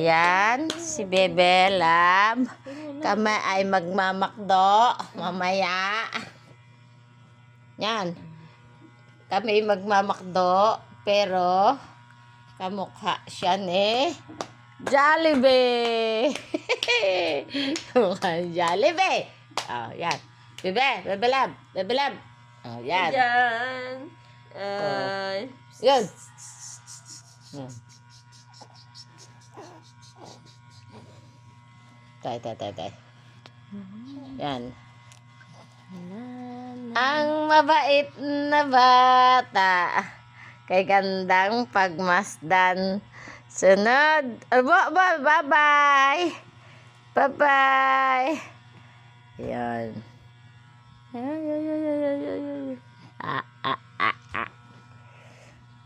Yan, si Bebe Lab. Kami ay magmamakdo mamaya. Yan. Kami magmamakdo, pero kamukha siya ni Jollibee. Kamukha ni Jollibee. Oh, yan. Bebe Lab. Oh, yan. Yan. Yun. Yan. Tay. Yan. Ang mabait na bata, kay gandang pagmasdan. Sunod. Bye-bye. Bye-bye. Yan.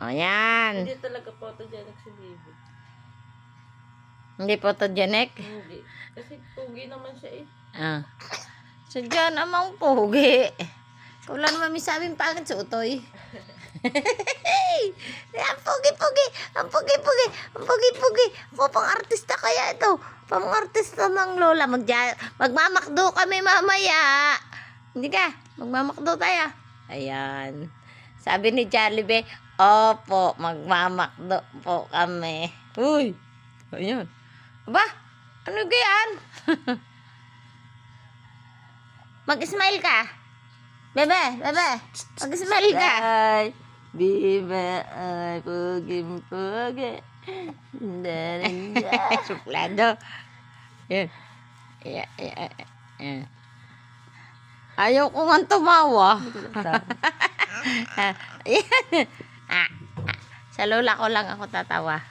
O yan. Hindi talaga photogenic si Baby. Hindi photogenic? Hindi. Kasi pugi naman siya eh. Sadya namang pugi. Ikaw lang naman may sabing pangit sa utoy. Ang pugi-pugi. Ako pang artista kaya ito. Pang artista ng lola. Magmamakdo kami mamaya. Hindi ka? Magmamakdo tayo. Ayan. Sabi ni Jollibee, opo, magmamakdo po kami. Uy. Ayan. Aba, ano yan? Mag-smile ka. Bebe. Mag-smile ka. Ay, Biba, ay, pugi. Suplado. Yan. Ayaw ko nga tumawa. Sa lola ko lang ako tatawa.